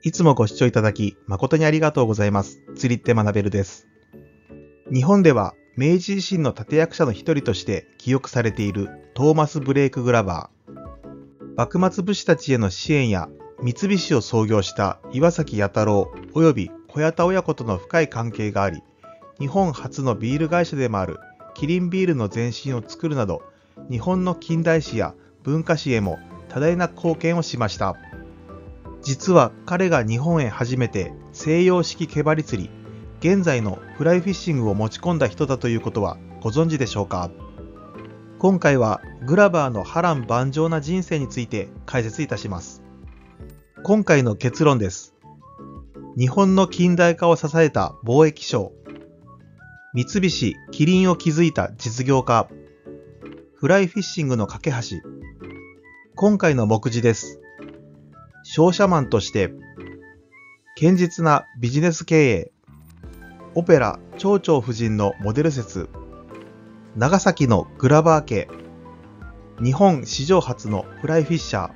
いつもご視聴いただき誠にありがとうございます。釣りって学べるです。日本では明治維新の立役者の一人として記憶されているトーマス・ブレイク・グラバー。幕末武士たちへの支援や三菱を創業した岩崎弥太郎及び小彌太親子との深い関係があり、日本初のビール会社でもあるキリンビールの前身を作るなど、日本の近代史や文化史へも多大な貢献をしました。実は彼が日本へ初めて西洋式毛針釣り、現在のフライフィッシングを持ち込んだ人だということはご存知でしょうか。今回はグラバーの波乱万丈な人生について解説いたします。今回の結論です。日本の近代化を支えた貿易商、三菱キリンを築いた実業家、フライフィッシングの架け橋。今回の目次です。商社マンとして堅実なビジネス経営、オペラ蝶々夫人のモデル説、長崎のグラバー家、日本史上初のフライフィッシャー、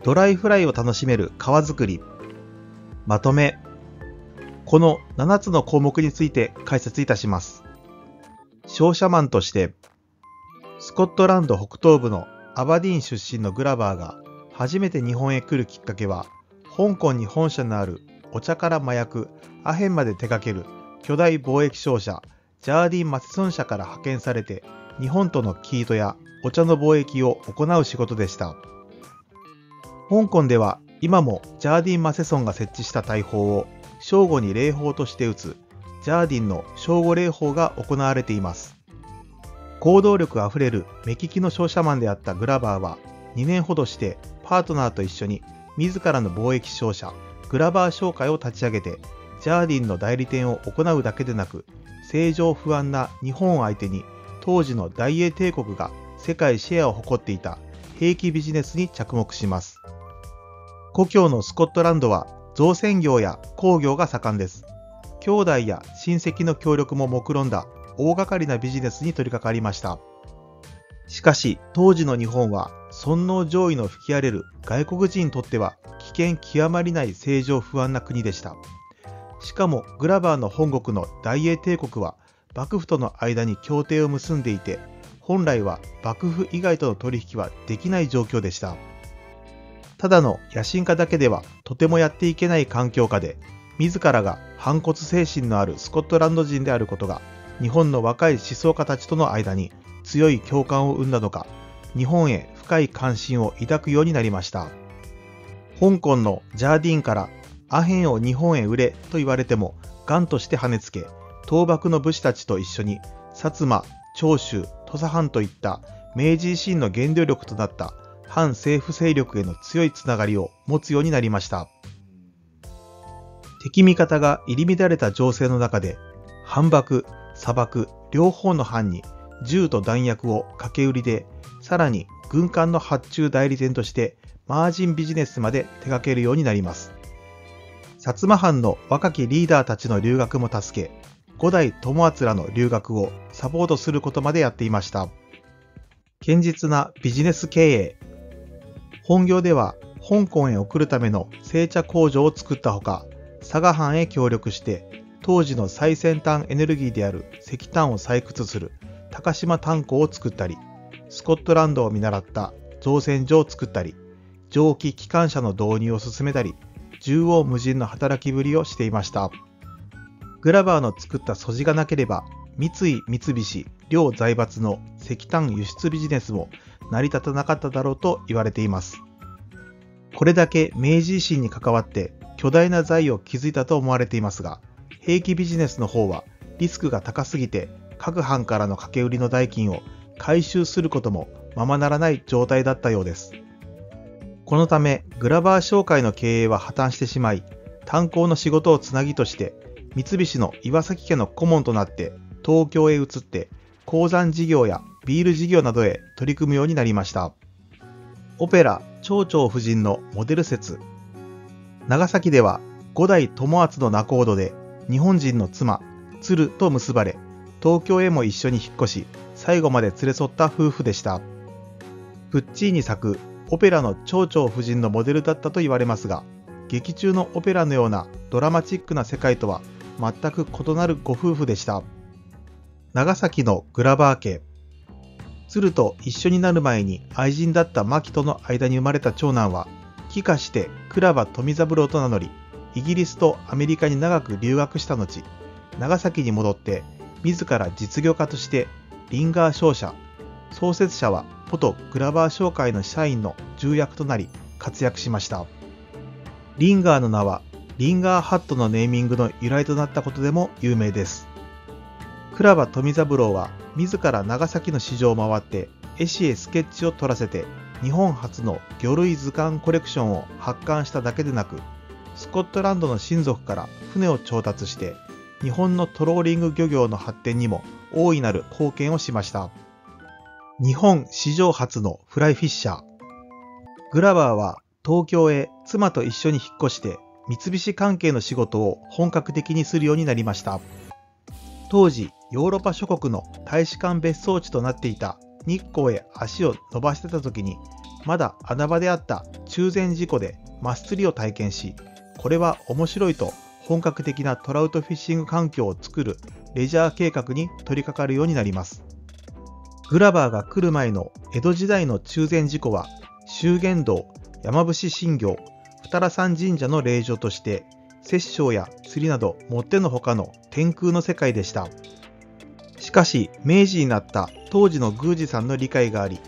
ドライフライを楽しめる革作り。まとめ、この7つの項目について解説いたします。商社マンとして、スコットランド北東部のアバディーン出身のグラバーが初めて日本へ来るきっかけは、香港に本社のあるお茶から麻薬、アヘンまで手掛ける巨大貿易商社、ジャーディン・マセソン社から派遣されて、日本との生糸やお茶の貿易を行う仕事でした。香港では今もジャーディン・マセソンが設置した大砲を正午に礼砲として撃つジャーディンの正午礼砲が行われています。行動力あふれる目利きの商社マンであったグラバーは2年ほどしてパートナーと一緒に自らの貿易商社グラバー商会を立ち上げて、ジャーディンの代理店を行うだけでなく、政情不安な日本を相手に当時の大英帝国が世界シェアを誇っていた兵器ビジネスに着目します。故郷のスコットランドは造船業や工業が盛んです。兄弟や親戚の協力も目論んだ大掛かりなビジネスに取り掛かりました。しかし当時の日本は尊皇攘夷の吹き荒れる外国人にとっては危険極まりない政情不安な国でした。しかもグラバーの本国の大英帝国は幕府との間に協定を結んでいて、本来は幕府以外との取引はできない状況でした。ただの野心家だけではとてもやっていけない環境下で、自らが反骨精神のあるスコットランド人であることが日本の若い思想家たちとの間に強い共感を生んだのか、日本へ深い関心を抱くようになりました。香港のジャーディンからアヘンを日本へ売れと言われても頑として跳ねつけ、倒幕の武士たちと一緒に薩摩、長州、土佐藩といった明治維新の原動力となった反政府勢力への強いつながりを持つようになりました。敵味方が入り乱れた情勢の中で、反幕、左幕両方の藩に銃と弾薬を掛け売りで、さらに軍艦の発注代理店としてマージンビジネスまで手掛けるようになります。薩摩藩の若きリーダーたちの留学も助け、五代友厚らの留学をサポートすることまでやっていました。堅実なビジネス経営。本業では香港へ送るための製茶工場を作ったほか、佐賀藩へ協力して当時の最先端エネルギーである石炭を採掘する高島炭鉱を作ったり、スコットランドを見習った造船所を作ったり、蒸気機関車の導入を進めたり、縦横無尽の働きぶりをしていました。グラバーの作った素地がなければ、三井三菱両財閥の石炭輸出ビジネスも成り立たなかっただろうと言われています。これだけ明治維新に関わって巨大な財を築いたと思われていますが、兵器ビジネスの方はリスクが高すぎて各藩からの掛け売りの代金を回収することもままならない状態だったようです。このためグラバー商会の経営は破綻してしまい、炭鉱の仕事をつなぎとして三菱の岩崎家の顧問となって東京へ移って鉱山事業やビール事業などへ取り組むようになりました。オペラ蝶々夫人のモデル説。長崎では五代友厚の仲人で日本人の妻鶴と結ばれ、東京へも一緒に引っ越し、最後まで連れ添った夫婦でした。プッチーニ作オペラの蝶々夫人のモデルだったと言われますが、劇中のオペラのようなドラマチックな世界とは全く異なるご夫婦でした。長崎のグラバー家。鶴と一緒になる前に愛人だった牧との間に生まれた長男は、帰化して倉場富三郎と名乗り、イギリスとアメリカに長く留学した後、長崎に戻って自ら実業家としてリンガー商社、創設者は元グラバー商会の社員の重役となり活躍しました。リンガーの名はリンガーハットのネーミングの由来となったことでも有名です。倉場富三郎は自ら長崎の市場を回って絵師へスケッチを撮らせて日本初の魚類図鑑コレクションを発刊しただけでなく、スコットランドの親族から船を調達して日本のトローリング漁業の発展にも大いなる貢献をしました。日本史上初のフライフィッシャー。グラバーは東京へ妻と一緒に引っ越して三菱関係の仕事を本格的にするようになりました。当時ヨーロッパ諸国の大使館別荘地となっていた日光へ足を伸ばしてた時に、まだ穴場であった中禅寺湖でマス釣りを体験し、これは面白いと本格的なトラウトフィッシング環境を作るレジャー計画に取り掛かるようになります。グラバーが来る前の江戸時代の中禅寺湖は修験道、山伏信行、二良山神社の霊場として殺生や釣りなどもってのほかの天空の世界でした。しかし明治になった当時の宮司さんの理解があり、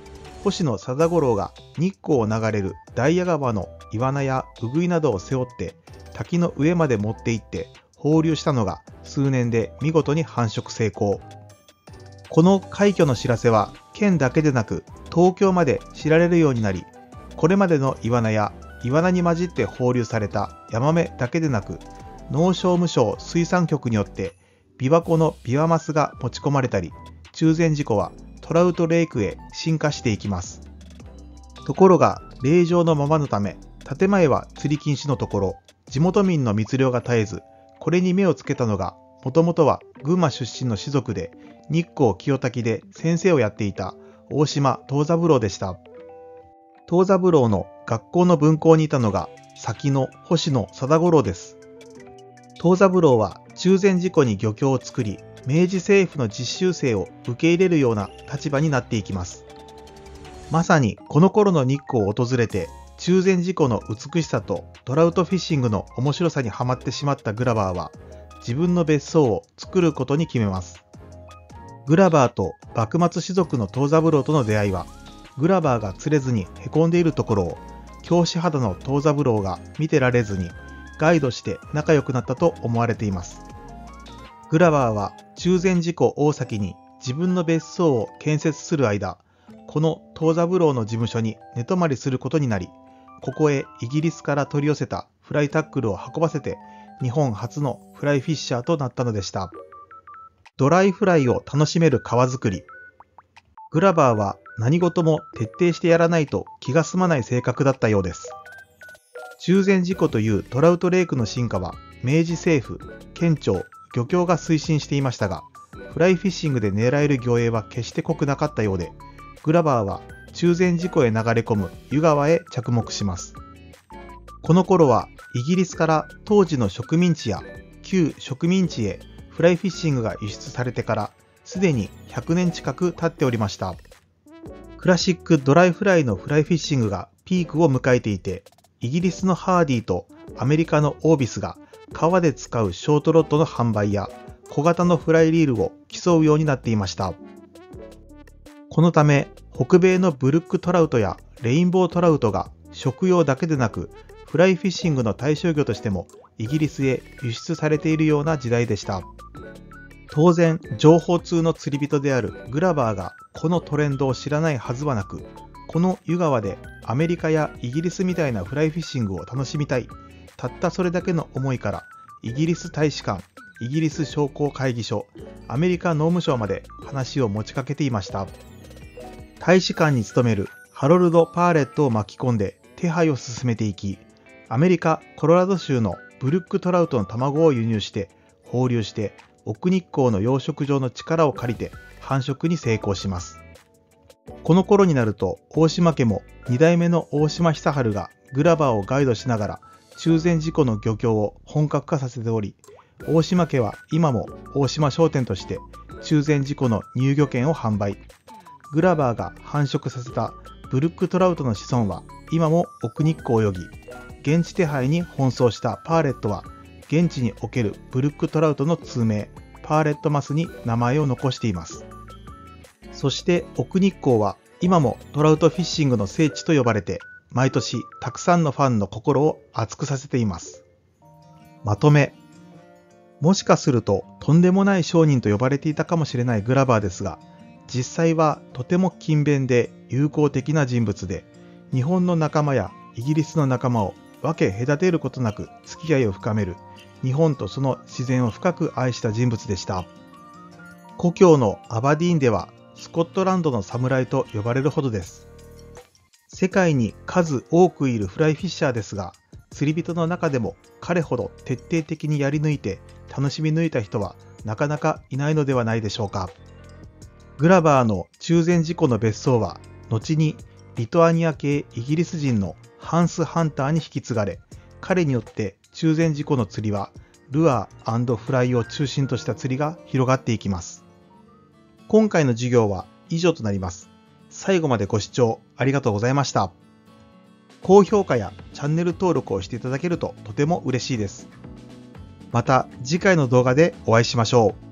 星野貞五郎が日光を流れるダイヤ川のイワナやウグイなどを背負って滝の上まで持って行って放流したのが数年で見事に繁殖成功。この快挙の知らせは県だけでなく東京まで知られるようになり、これまでのイワナやイワナに混じって放流されたヤマメだけでなく、農商務省水産局によって琵琶湖のビワマスが持ち込まれたり、中禅寺湖はトラウトレイクへ進化していきます。ところが霊場のままのため、建前は釣り禁止のところ、地元民の密漁が絶えず、これに目をつけたのが、もともとは群馬出身の士族で、日光清滝で先生をやっていた大島藤三郎でした。藤三郎の学校の分校にいたのが、先の星野貞五郎です。藤三郎は中禅寺湖に漁協を作り、明治政府の実習生を受け入れるような立場になっていきます。まさにこの頃の日光を訪れて、中禅寺湖の美しさとトラウトフィッシングの面白さにはまってしまったグラバーは、自分の別荘を作ることに決めます。グラバーと幕末士族の藤三郎との出会いは、グラバーが釣れずに凹んでいるところを、教師肌の藤三郎が見てられずに、ガイドして仲良くなったと思われています。グラバーは中禅寺湖大崎に自分の別荘を建設する間、この藤三郎の事務所に寝泊まりすることになり、ここへイギリスから取り寄せたフライタックルを運ばせて、日本初のフライフィッシャーとなったのでした。ドライフライを楽しめる川作り。グラバーは何事も徹底してやらないと気が済まない性格だったようです。中禅寺湖というトラウトレイクの進化は明治政府、県庁、漁協が推進していましたが、フライフィッシングで狙える魚影は決して濃くなかったようで、グラバーは中禅寺湖へ流れ込む湯川へ着目します。この頃はイギリスから当時の植民地や旧植民地へフライフィッシングが輸出されてからすでに100年近く経っておりました。クラシックドライフライのフライフィッシングがピークを迎えていて、イギリスのハーディとアメリカのオービスが川で使うショートロッドの販売や小型のフライリールを競うようになっていました。このため北米のブルックトラウトやレインボートラウトが食用だけでなくフライフィッシングの対象魚としてもイギリスへ輸出されているような時代でした。当然情報通の釣り人であるグラバーがこのトレンドを知らないはずはなく、この湯川でアメリカやイギリスみたいなフライフィッシングを楽しみたい、たったそれだけの思いからイギリス大使館、イギリス商工会議所、アメリカ農務省まで話を持ちかけていました。大使館に勤めるハロルド・パーレットを巻き込んで手配を進めていき、アメリカ・コロラド州のブルックトラウトの卵を輸入して放流して奥日光の養殖場の力を借りて繁殖に成功します。この頃になると大島家も2代目の大島久治がグラバーをガイドしながら中禅寺湖の漁協を本格化させており、大島家は今も大島商店として中禅寺湖の入漁券を販売。グラバーが繁殖させたブルックトラウトの子孫は今も奥日光を泳ぎ、現地手配に奔走したパーレットは現地におけるブルックトラウトの通名パーレットマスに名前を残しています。そして奥日光は今もトラウトフィッシングの聖地と呼ばれて、毎年たくさんのファンの心を熱くさせています。まとめ。もしかするととんでもない商人と呼ばれていたかもしれないグラバーですが、実際はとても勤勉で友好的な人物で、日本の仲間やイギリスの仲間を分け隔てることなく付き合いを深める、日本とその自然を深く愛した人物でした。故郷のアバディーンではスコットランドの侍と呼ばれるほどです。世界に数多くいるフライフィッシャーですが、釣り人の中でも彼ほど徹底的にやり抜いて楽しみ抜いた人はなかなかいないのではないでしょうか。グラバーの中禅寺湖の別荘は後にリトアニア系イギリス人のハンス・ハンターに引き継がれ、彼によって中禅寺湖の釣りはルアー&フライを中心とした釣りが広がっていきます。今回の授業は以上となります。最後までご視聴ありがとうございました。高評価やチャンネル登録をしていただけるととても嬉しいです。また次回の動画でお会いしましょう。